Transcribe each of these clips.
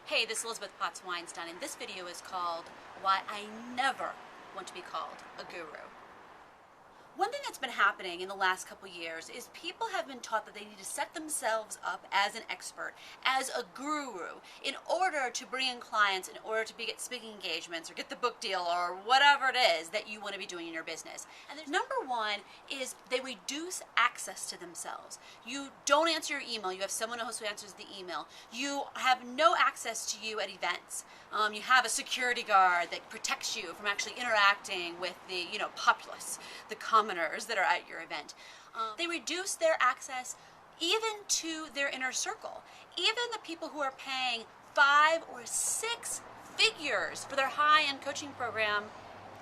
Hey, this is Elizabeth Potts Weinstein, and this video is called Why I Never Want to Be Called a Guru. One thing that's been happening in the last couple years is people have been taught that they need to set themselves up as an expert, as a guru, in order to bring in clients, in order to get speaking engagements or get the book deal or whatever it is that you want to be doing in your business. And number one is they reduce access to themselves. You don't answer your email. You have someone else who answers the email. You have no access to you at events. You have a security guard that protects you from actually interacting with the populace, the commoners that are at your event. They reduce their access even to their inner circle. Even the people who are paying 5 or 6 figures for their high-end coaching program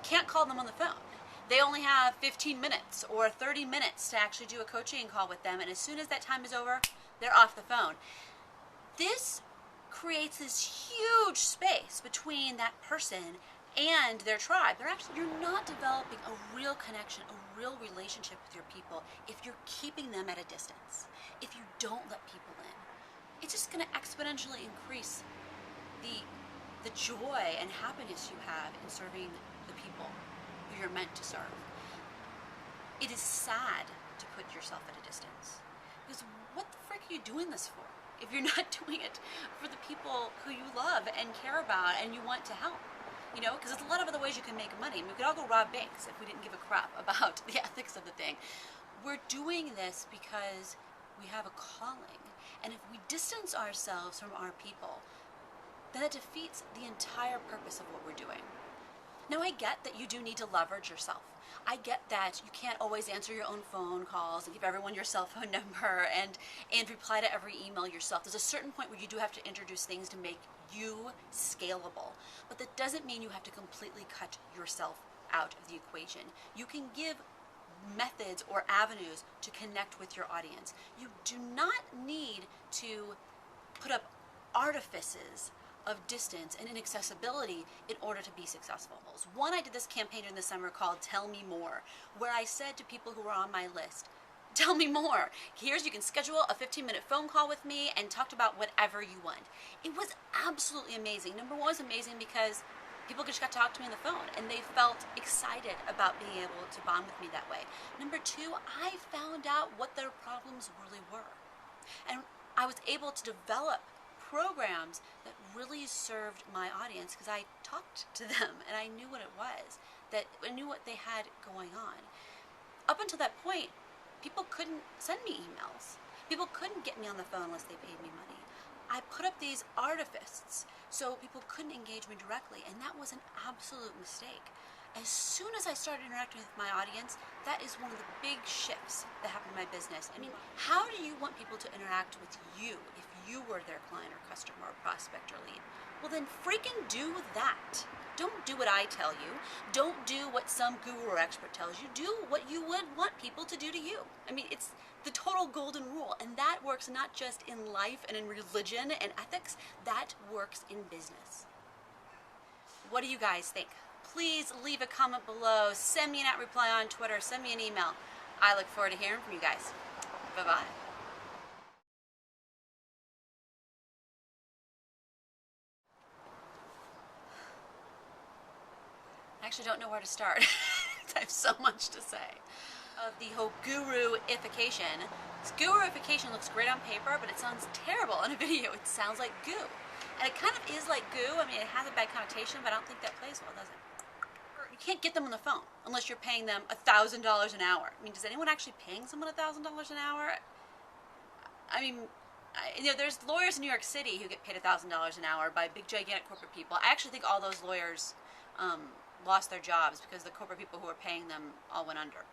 can't call them on the phone. They only have 15 minutes or 30 minutes to actually do a coaching call with them, and as soon as that time is over, they're off the phone. This creates this huge space between that person and their tribe. You're not developing a real connection, a real relationship with your people if you're keeping them at a distance. If you don't let people in, it's just going to exponentially increase the joy and happiness you have in serving the people who you're meant to serve. It is sad to put yourself at a distance, because what the frick are you doing this for if you're not doing it for the people who you love and care about and you want to help? Because there's a lot of other ways you can make money. We could all go rob banks if we didn't give a crap about the ethics of the thing. We're doing this because we have a calling. And if we distance ourselves from our people, then it defeats the entire purpose of what we're doing. Now, I get that you do need to leverage yourself. I get that you can't always answer your own phone calls and give everyone your cell phone number and reply to every email yourself. There's a certain point where you do have to introduce things to make you scalable. But that doesn't mean you have to completely cut yourself out of the equation. You can give methods or avenues to connect with your audience. You do not need to put up artifices of distance and inaccessibility in order to be successful. One, I did this campaign during the summer called Tell Me More, where I said to people who were on my list, tell me more. You can schedule a 15-minute phone call with me and talk about whatever you want. It was absolutely amazing. Number one, was amazing because people just got to talk to me on the phone and they felt excited about being able to bond with me that way. Number two, I found out what their problems really were. And I was able to develop programs that really served my audience because I talked to them and I knew what it was, that I knew what they had going on. Up until that point, people couldn't send me emails. People couldn't get me on the phone unless they paid me money. I put up these artifices so people couldn't engage me directly, and that was an absolute mistake. As soon as I started interacting with my audience, that is one of the big shifts that happened in my business. I mean, how do you want people to interact with you if you were their client or customer or prospect or lead? Well, then freaking do that. Don't do what I tell you. Don't do what some guru or expert tells you. Do what you would want people to do to you. I mean, it's the total golden rule, and that works not just in life and in religion and ethics, that works in business. What do you guys think? Please leave a comment below, send me an @reply on Twitter, send me an email. I look forward to hearing from you guys. Bye-bye. I actually don't know where to start. I have so much to say. The whole guru-ification. This guru-ification looks great on paper, but it sounds terrible on a video. It sounds like goo. And it kind of is like goo. I mean, it has a bad connotation, but I don't think that plays well, does it? You can't get them on the phone unless you're paying them $1,000 an hour. I mean, does anyone actually paying someone $1,000 an hour? I mean, there's lawyers in New York City who get paid $1,000 an hour by big, gigantic corporate people. I actually think all those lawyers lost their jobs because the corporate people who were paying them all went under.